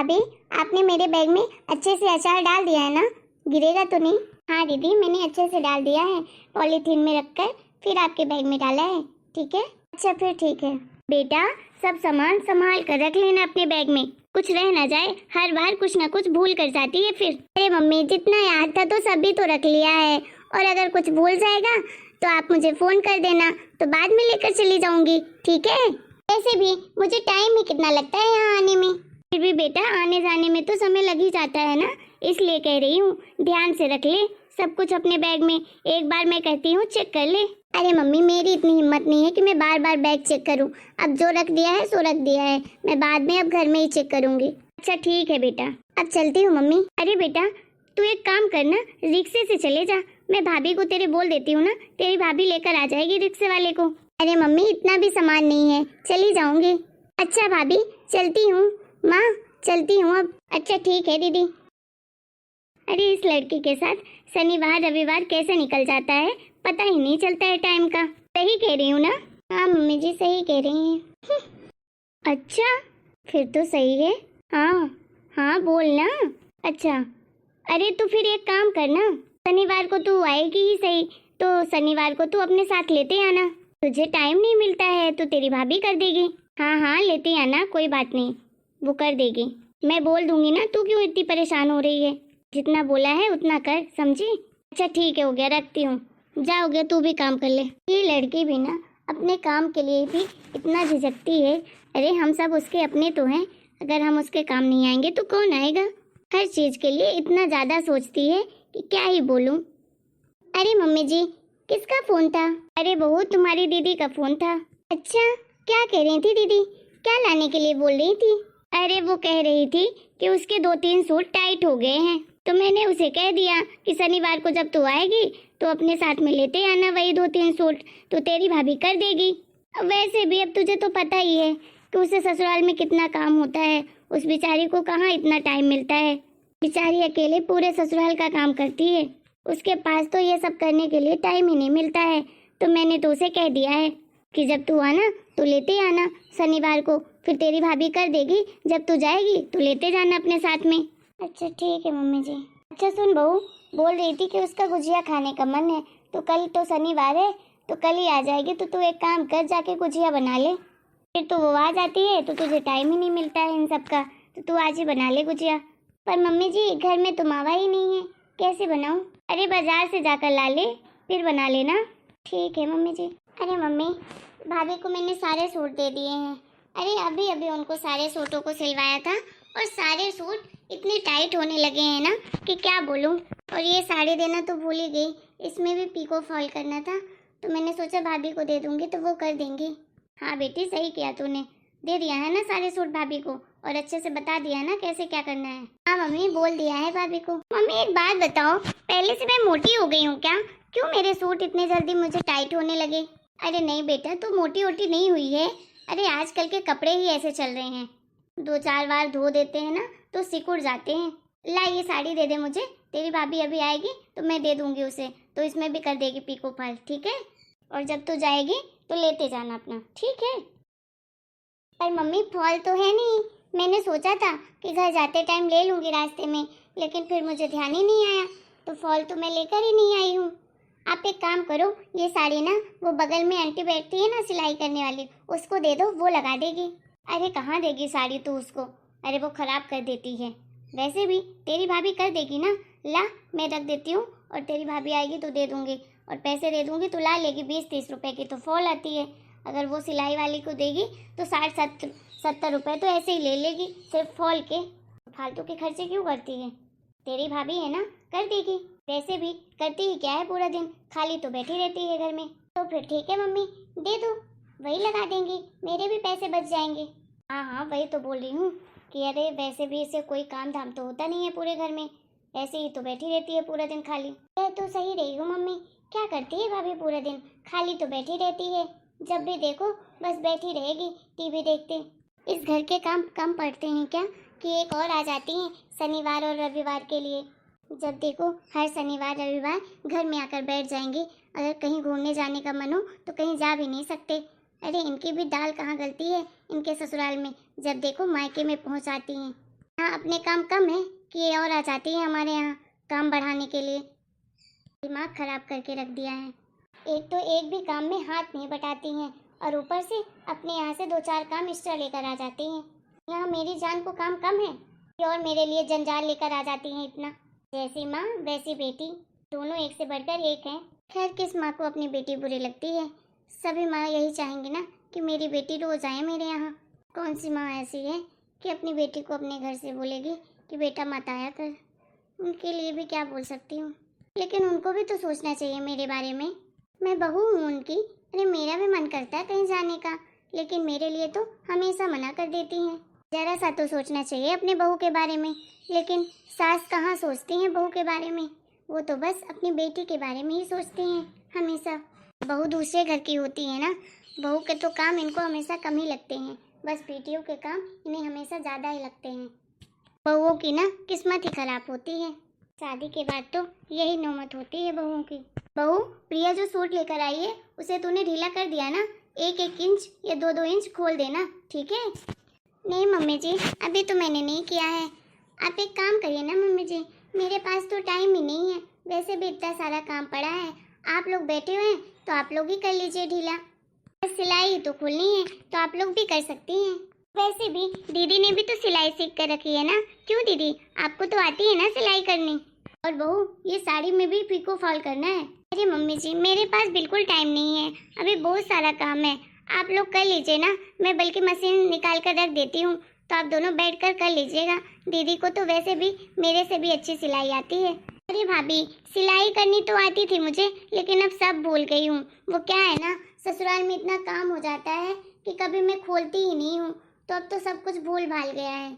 भाभी, आपने मेरे बैग में अच्छे से अचार डाल दिया है ना? गिरेगा तो नहीं? हाँ दीदी, मैंने अच्छे से डाल दिया है, पॉलीथीन में रखकर फिर आपके बैग में डाला है। ठीक है? अच्छा फिर ठीक है। बेटा, सब सामान संभाल कर रख लेना अपने बैग में, कुछ रह ना जाए। हर बार कुछ ना कुछ भूल कर जाती है फिर। अरे मम्मी, जितना याद था तो सभी तो रख लिया है, और अगर कुछ भूल जाएगा तो आप मुझे फोन कर देना, तो बाद में लेकर चली जाऊंगी। ठीक है? वैसे भी मुझे टाइम ही कितना लगता है यहाँ आने में। फिर भी बेटा, आने जाने में तो समय लग ही जाता है ना, इसलिए कह रही हूँ ध्यान से रख ले सब कुछ अपने बैग में। एक बार मैं कहती हूँ चेक कर ले। अरे मम्मी, मेरी इतनी हिम्मत नहीं है कि मैं बार बार बैग चेक करूँ। अब जो रख दिया है सो रख दिया है, मैं बाद में अब घर में ही चेक करूंगी। अच्छा ठीक है बेटा, अब चलती हूँ मम्मी। अरे बेटा, तू एक काम करना, रिक्शे से चले जा। मैं भाभी को तेरे बोल देती हूँ ना, तेरी भाभी लेकर आ जाएगी रिक्शे वाले को। अरे मम्मी, इतना भी सामान नहीं है, चली जाऊंगी। अच्छा भाभी, चलती हूँ। माँ, चलती हूँ अब। अच्छा ठीक है दीदी। अरे इस लड़की के साथ शनिवार रविवार कैसे निकल जाता है, पता ही नहीं चलता है टाइम का। सही कह रही हूँ ना? हाँ मम्मी जी, सही कह रही हैं। अच्छा, फिर तो सही है। हाँ हाँ, बोलना। अच्छा, अरे तो फिर एक काम करना, शनिवार को तू आएगी ही सही, तो शनिवार को तू अपने साथ लेते आना। तुझे टाइम नहीं मिलता है तो तेरी भाभी कर देगी। हाँ हाँ, लेते आना, कोई बात नहीं, वो कर देगी। मैं बोल दूंगी ना, तू क्यों इतनी परेशान हो रही है? जितना बोला है उतना कर, समझी? अच्छा ठीक है, हो गया, रखती हूँ। जा, हो गया, तू भी काम कर ले। ये लड़की भी ना अपने काम के लिए भी इतना झिझकती है। अरे हम सब उसके अपने तो हैं, अगर हम उसके काम नहीं आएंगे तो कौन आएगा? हर चीज के लिए इतना ज्यादा सोचती है कि क्या ही बोलूं। अरे मम्मी जी, किसका फोन था? अरे बहू, तुम्हारी दीदी का फोन था। अच्छा, क्या कह रही थी दीदी? क्या लाने के लिए बोल रही थी? अरे वो कह रही थी कि उसके 2-3 सूट टाइट हो गए हैं, तो मैंने उसे कह दिया कि शनिवार को जब तू आएगी तो अपने साथ में लेते आना वही 2-3 सूट, तो तेरी भाभी कर देगी। वैसे भी अब तुझे तो पता ही है कि उसे ससुराल में कितना काम होता है, उस बेचारी को कहाँ इतना टाइम मिलता है। बेचारी अकेले पूरे ससुराल का काम करती है, उसके पास तो ये सब करने के लिए टाइम ही नहीं मिलता है। तो मैंने तो उसे कह दिया है कि जब तू आना तो लेते आना शनिवार को, फिर तेरी भाभी कर देगी, जब तू जाएगी तो लेते जाना अपने साथ में। अच्छा ठीक है मम्मी जी। अच्छा सुन बहू, बोल रही थी कि उसका गुजिया खाने का मन है, तो कल तो शनिवार है, तो कल ही आ जाएगी, तो तू एक काम कर, जाके गुजिया बना ले। फिर तो वो आ जाती है तो तुझे टाइम ही नहीं मिलता है इन सब का, तो तू आज ही बना ले गुजिया। पर मम्मी जी, घर में तो मावा ही नहीं है, कैसे बनाऊं? अरे बाजार से जाकर ला ले, फिर बना लेना। ठीक है मम्मी जी। अरे मम्मी, भाभी को मैंने सारे सूट दे दिए हैं। अरे अभी अभी उनको सारे सूटों को सिलवाया था, और सारे सूट इतने टाइट होने लगे हैं ना कि क्या बोलूं। और ये साड़ी देना तो भूल ही गई, इसमें भी पीको फॉल करना था, तो मैंने सोचा भाभी को दे दूंगी तो वो कर देंगी। हाँ बेटी, सही किया तूने, दे दिया है ना सारे सूट भाभी को, और अच्छे से बता दिया है ना कैसे क्या करना है। हाँ मम्मी, बोल दिया है भाभी को। मम्मी एक बात बताओ, पहले से मैं मोटी हो गई हूँ क्या? क्यों मेरे सूट इतने जल्दी मुझे टाइट होने लगे? अरे नहीं बेटा, तू मोटी वोटी नहीं हुई है। अरे आजकल के कपड़े ही ऐसे चल रहे हैं, 2-4 बार धो देते हैं ना तो सिकुड़ जाते हैं। ला, ये साड़ी दे दे मुझे, तेरी भाभी अभी आएगी तो मैं दे दूंगी उसे, तो इसमें भी कर देगी पीको फॉल, ठीक है? और जब तू जाएगी तो लेते जाना अपना, ठीक है? पर मम्मी, फॉल तो है नहीं, मैंने सोचा था कि घर जाते टाइम ले लूंगी रास्ते में, लेकिन फिर मुझे ध्यान ही नहीं आया, तो फॉल तो मैं लेकर ही नहीं आई हूँ। आप एक काम करो, ये साड़ी ना वो बगल में आंटी बैठती है ना सिलाई करने वाली, उसको दे दो, वो लगा देगी। अरे कहाँ देगी साड़ी तू उसको, अरे वो खराब कर देती है। वैसे भी तेरी भाभी कर देगी ना, ला मैं रख देती हूँ, और तेरी भाभी आएगी तो दे दूंगी, और पैसे दे दूंगी तो ला लेगी। 20-30 रुपए की तो फॉल आती है, अगर वो सिलाई वाली को देगी तो 60-70 रुपए तो ऐसे ही ले लेगी सिर्फ फॉल के। फालतू के खर्चे क्यों करती है? तेरी भाभी है ना, कर देगी। वैसे भी करती ही क्या है पूरा दिन, खाली तो बैठी रहती है घर में। तो फिर ठीक है मम्मी, दे दो, वही लगा देंगी, मेरे भी पैसे बच जाएंगे। हाँ हाँ, वही तो बोल रही हूँ कि अरे वैसे भी इसे कोई काम धाम तो होता नहीं है पूरे घर में, ऐसे ही तो बैठी रहती है पूरा दिन खाली। कह तो सही रही हूँ मम्मी, क्या करती है भाभी पूरा दिन, खाली तो बैठी रहती है, जब भी देखो बस बैठी रहेगी टीवी देखते। इस घर के काम कम पड़ते हैं क्या कि एक और आ जाती हैं शनिवार और रविवार के लिए। जब देखो हर शनिवार रविवार घर में आकर बैठ जाएंगी, अगर कहीं घूमने जाने का मन हो तो कहीं जा भी नहीं सकते। अरे इनकी भी दाल कहाँ गलती है इनके ससुराल में, जब देखो मायके में पहुँच आती हैं। हाँ, अपने काम कम है कि ये और आ जाती है हमारे यहाँ काम बढ़ाने के लिए। दिमाग खराब करके रख दिया है। एक तो एक भी काम में हाथ नहीं बटाती हैं और ऊपर से अपने यहाँ से 2-4 काम एक्स्ट्रा लेकर आ जाती हैं। यहाँ मेरी जान को काम कम है कि और मेरे लिए जंजाल लेकर आ जाती हैं इतना। जैसी माँ वैसी बेटी, दोनों एक से बढ़कर एक हैं। खैर किस माँ को अपनी बेटी बुरी लगती है। सभी माँ यही चाहेंगी ना कि मेरी बेटी रोज आए मेरे यहाँ। कौन सी माँ ऐसी है कि अपनी बेटी को अपने घर से बोलेगी कि बेटा मत आया कर। उनके लिए भी क्या बोल सकती हूँ, लेकिन उनको भी तो सोचना चाहिए मेरे बारे में। मैं बहू हूँ उनकी, अरे मेरा भी मन करता है कहीं जाने का, लेकिन मेरे लिए तो हमेशा मना कर देती हैं। जरा सा तो सोचना चाहिए अपने बहू के बारे में, लेकिन सास कहाँ सोचती हैं बहू के बारे में। वो तो बस अपनी बेटी के बारे में ही सोचती हैं हमेशा। बहू दूसरे घर की होती है ना, बहू के तो काम इनको हमेशा कम ही लगते हैं, बस बेटियों के काम इन्हें हमेशा ज़्यादा ही लगते हैं। बहुओं की ना किस्मत ही खराब होती है। शादी के बाद तो यही नौबत होती है बहुओं की। बहू, प्रिया जो सूट लेकर आई है उसे तूने ढीला कर दिया ना, 1-1 इंच या 2-2 इंच खोल देना, ठीक है? नहीं मम्मी जी, अभी तो मैंने नहीं किया है। आप एक काम करिए ना मम्मी जी, मेरे पास तो टाइम ही नहीं है, वैसे भी इतना सारा काम पड़ा है। आप लोग बैठे हुए हैं तो आप लोग ही कर लीजिए ढीला। सिलाई तो खोलनी है तो आप लोग भी कर सकती हैं। वैसे भी दीदी ने भी तो सिलाई सीख कर रखी है ना। क्यों दीदी, आपको तो आती है ना सिलाई करनी। और बहू, ये साड़ी में भी पिको फॉल करना है। अरे मम्मी जी, मेरे पास बिल्कुल टाइम नहीं है, अभी बहुत सारा काम है। आप लोग कर लीजिए ना, मैं बल्कि मशीन निकाल कर रख देती हूँ, तो आप दोनों बैठ कर लीजिएगा। दीदी को तो वैसे भी मेरे से भी अच्छी सिलाई आती है। अरे भाभी, सिलाई करनी तो आती थी मुझे, लेकिन अब सब भूल गई हूँ। वो क्या है ना, ससुराल में इतना काम हो जाता है कि कभी मैं खोलती ही नहीं हूँ, तो अब तो सब कुछ भूल भाल गया है।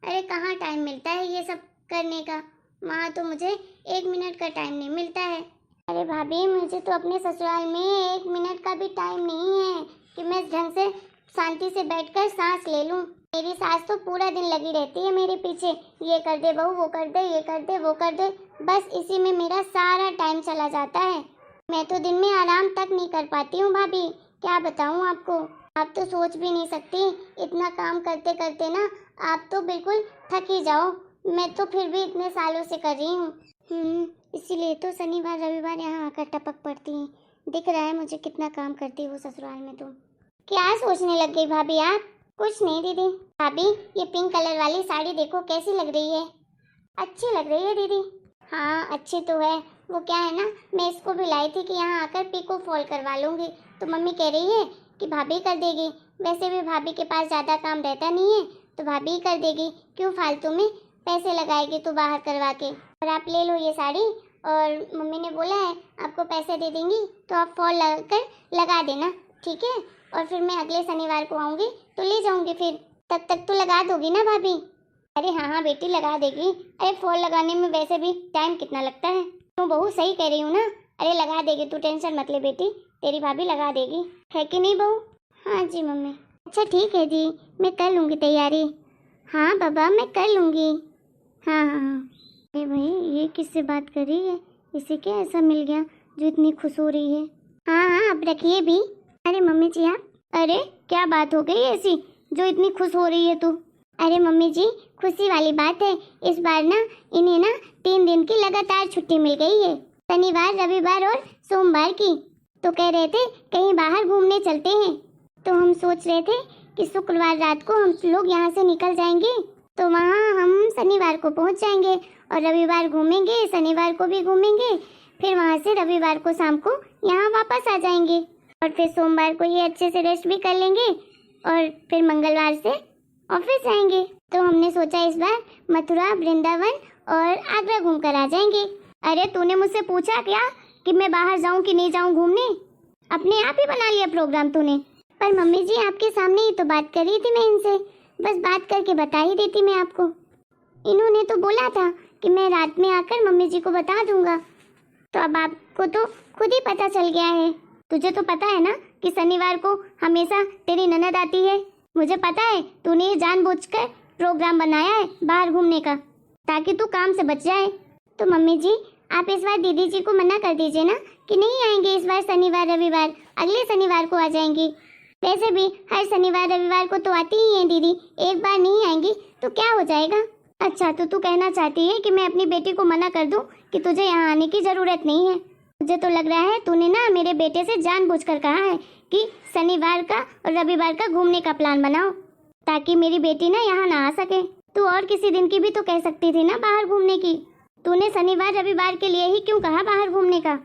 अरे कहाँ टाइम मिलता है ये सब करने का, वहाँ तो मुझे 1 मिनट का टाइम नहीं मिलता है। अरे भाभी, मुझे तो अपने ससुराल में 1 मिनट का भी टाइम नहीं है कि मैं ढंग से शांति से बैठकर सांस ले लूँ। मेरी सास तो पूरा दिन लगी रहती है मेरे पीछे, ये कर दे बहू, वो कर दे, ये कर दे, वो कर दे, बस इसी में मेरा सारा टाइम चला जाता है। मैं तो दिन में आराम तक नहीं कर पाती हूँ भाभी, क्या बताऊँ आपको। आप तो सोच भी नहीं सकती, इतना काम करते करते ना आप तो बिल्कुल थक ही जाओ। मैं तो फिर भी इतने सालों से कर रही हूँ। इसीलिए तो शनिवार रविवार यहाँ आकर टपक पड़ती हैं। दिख रहा है मुझे कितना काम करती हो ससुराल में तुम। क्या सोचने लग गई भाभी आप? कुछ नहीं दीदी। भाभी, ये पिंक कलर वाली साड़ी देखो कैसी लग रही है। अच्छी लग रही है दीदी। हाँ अच्छी तो है, वो क्या है ना, मैं इसको भी लाई थी कि यहाँ आकर पिको फॉल करवा लूँगी, तो मम्मी कह रही है कि भाभी कर देगी। वैसे भी भाभी के पास ज़्यादा काम रहता नहीं है, तो भाभी ही कर देगी, क्यों फालतू में पैसे लगाएगी तो बाहर करवा के। और आप ले लो ये साड़ी, और मम्मी ने बोला है आपको पैसे दे देंगी तो आप फॉल लगा देना, ठीक है? और फिर मैं अगले शनिवार को आऊँगी तो ले जाऊँगी, फिर तब तक तो लगा दोगी ना भाभी? अरे हाँ हाँ बेटी, लगा देगी। अरे फॉल लगाने में वैसे भी टाइम कितना लगता है, तो बहू सही कह रही हूँ ना। अरे लगा देगी, तू टेंशन मत ले बेटी, तेरी भाभी लगा देगी, है कि नहीं बहू? हाँ जी मम्मी। अच्छा ठीक है जी, मैं कर लूँगी तैयारी। हाँ बाबा, मैं कर लूँगी। हाँ हाँ हाँ। अरे भाई, ये किससे बात कर रही है? इसे क्या ऐसा मिल गया जो इतनी खुश हो रही है? हाँ हाँ, अब रखिए भी। अरे मम्मी जी आप, अरे क्या बात हो गई ऐसी जो इतनी खुश हो रही है तू? अरे मम्मी जी, खुशी वाली बात है, इस बार ना इन्हें ना 3 दिन की लगातार छुट्टी मिल गई है, शनिवार रविवार और सोमवार की। तो कह रहे थे कहीं बाहर घूमने चलते हैं, तो हम सोच रहे थे कि शुक्रवार रात को हम लोग यहाँ से निकल जाएंगे, तो वहाँ हम शनिवार को पहुँच जाएंगे और रविवार घूमेंगे, शनिवार को भी घूमेंगे, फिर वहाँ से रविवार को शाम को यहाँ वापस आ जाएंगे, और फिर सोमवार को ये अच्छे से रेस्ट भी कर लेंगे, और फिर मंगलवार से ऑफिस जाएंगे। तो हमने सोचा इस बार मथुरा, वृंदावन और आगरा घूम कर आ जाएंगे। अरे तूने मुझसे पूछा क्या कि मैं बाहर जाऊं कि नहीं जाऊं घूमने? अपने आप ही बना लिया प्रोग्राम तूने। पर मम्मी जी आपके सामने ही तो बात कर रही थी मैं इनसे, बस बात करके बता ही देती मैं आपको। इन्होंने तो बोला था कि मैं रात में आकर मम्मी जी को बता दूंगा, तो अब आपको तो खुद ही पता चल गया है। तुझे तो पता है ना कि शनिवार को हमेशा तेरी ननद आती है। मुझे पता है तूने ये जानबूझकर प्रोग्राम बनाया है बाहर घूमने का, ताकि तू काम से बच जाए। तो मम्मी जी आप इस बार दीदी जी को मना कर दीजिए ना कि नहीं आएंगे इस बार शनिवार रविवार, अगले शनिवार को आ जाएंगी। वैसे भी हर शनिवार रविवार को तो आती ही है दीदी, एक बार नहीं आएंगी तो क्या हो जाएगा? अच्छा, तो तू कहना चाहती है कि मैं अपनी बेटी को मना कर दूं कि तुझे यहाँ आने की जरूरत नहीं है। मुझे तो लग रहा है तूने ना मेरे बेटे से जानबूझकर कहा है कि शनिवार का और रविवार का घूमने का प्लान बनाओ, ताकि मेरी बेटी ना यहाँ ना आ सके। तू और किसी दिन की भी तो कह सकती थी ना बाहर घूमने की। तूने शनिवार रविवार के लिए ही क्यों कहा बाहर घूमने का?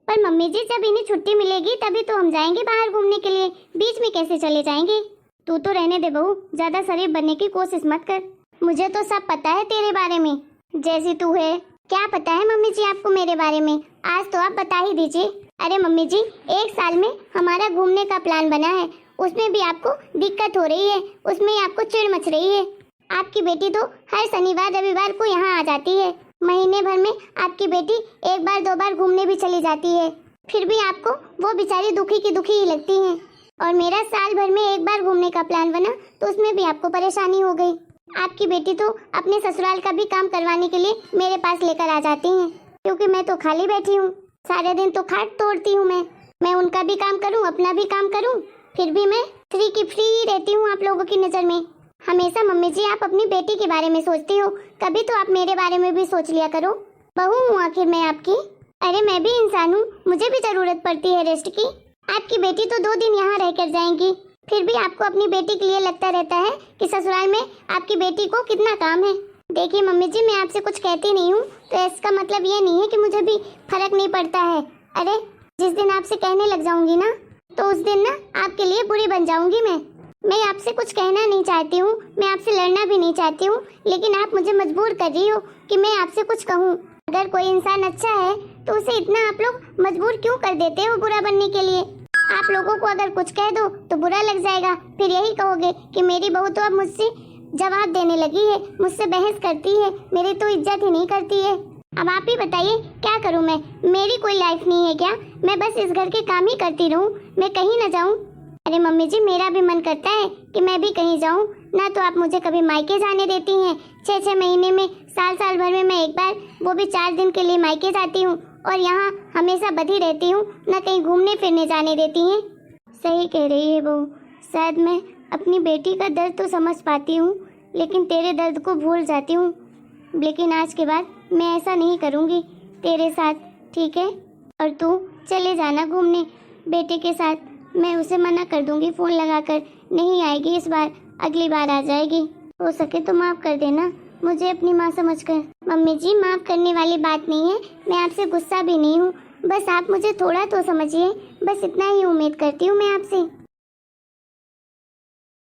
पर मम्मी जी, जब इन्हें छुट्टी मिलेगी तभी तो हम जाएंगे बाहर घूमने के लिए, बीच में कैसे चले जाएंगे? तू तो रहने दे बहू, ज्यादा शरीफ बनने की कोशिश मत कर। मुझे तो सब पता है तेरे बारे में, जैसी तू है। क्या पता है मम्मी जी आपको मेरे बारे में? आज तो आप बता ही दीजिए। अरे मम्मी जी, 1 साल में हमारा घूमने का प्लान बना है, उसमें भी आपको दिक्कत हो रही है, उसमें आपको चिढ़ मच रही है। आपकी बेटी तो हर शनिवार रविवार को यहाँ आ जाती है, महीने भर में आपकी बेटी 1 बार 2 बार घूमने भी चली जाती है, फिर भी आपको वो बेचारी दुखी की दुखी ही लगती है। और मेरा साल भर में 1 बार घूमने का प्लान बना तो उसमें भी आपको परेशानी हो गई। आपकी बेटी तो अपने ससुराल का भी काम करवाने के लिए मेरे पास लेकर आ जाती हैं, क्योंकि मैं तो खाली बैठी हूँ, सारे दिन तो खाट तोड़ती हूँ। मैं उनका भी काम करूँ, अपना भी काम करूँ, फिर भी मैं फ्री की फ्री रहती हूँ आप लोगों की नज़र में। हमेशा मम्मी जी आप अपनी बेटी के बारे में सोचती हो, कभी तो आप मेरे बारे में भी सोच लिया करो। बहू हूँ आखिर मैं आपकी। अरे मैं भी इंसान हूँ, मुझे भी जरूरत पड़ती है रेस्ट की। आपकी बेटी तो 2 दिन यहाँ रह कर जाएंगी, फिर भी आपको अपनी बेटी के लिए लगता रहता है कि ससुराल में आपकी बेटी को कितना काम है। देखिए मम्मी जी, मैं आपसे कुछ कहती नहीं हूँ तो इसका मतलब ये नहीं है कि मुझे भी फर्क नहीं पड़ता है। अरे जिस दिन आपसे कहने लग जाऊंगी ना, तो उस दिन ना आपके लिए बुरी बन जाऊंगी। मैं आपसे कुछ कहना नहीं चाहती हूँ, मैं आपसे लड़ना भी नहीं चाहती हूँ, लेकिन आप मुझे मजबूर कर रही हो कि मैं आपसे कुछ कहूँ। अगर कोई इंसान अच्छा है तो उसे इतना आप लोग मजबूर क्यों कर देते हो बुरा बनने के लिए? आप लोगों को अगर कुछ कह दो तो बुरा लग जाएगा, फिर यही कहोगे कि मेरी बहू तो अब मुझसे जवाब देने लगी है, मुझसे बहस करती है, मेरी तो इज्जत ही नहीं करती है। अब आप ही बताइए क्या करूं मैं? मेरी कोई लाइफ नहीं है क्या? मैं बस इस घर के काम ही करती रहूं, मैं कहीं ना जाऊं? अरे मम्मी जी, मेरा भी मन करता है कि मैं भी कहीं जाऊं ना। तो आप मुझे कभी मायके जाने देती हैं, 6-6 महीने में, साल भर में मैं 1 बार, वो भी 4 दिन के लिए मायके जाती हूँ, और यहाँ हमेशा बधी रहती हूँ, ना कहीं घूमने फिरने जाने देती हैं। सही कह रही है बहू, शायद मैं अपनी बेटी का दर्द तो समझ पाती हूँ, लेकिन तेरे दर्द को भूल जाती हूँ। लेकिन आज के बाद मैं ऐसा नहीं करूँगी तेरे साथ, ठीक है? और तू चले जाना घूमने बेटे के साथ। मैं उसे मना कर दूंगी फ़ोन लगाकर, नहीं आएगी इस बार, अगली बार आ जाएगी। हो सके तो माफ़ कर देना मुझे अपनी माँ समझकर। मम्मी जी, माफ़ करने वाली बात नहीं है, मैं आपसे गुस्सा भी नहीं हूँ, बस आप मुझे थोड़ा तो समझिए, बस इतना ही उम्मीद करती हूँ मैं आपसे।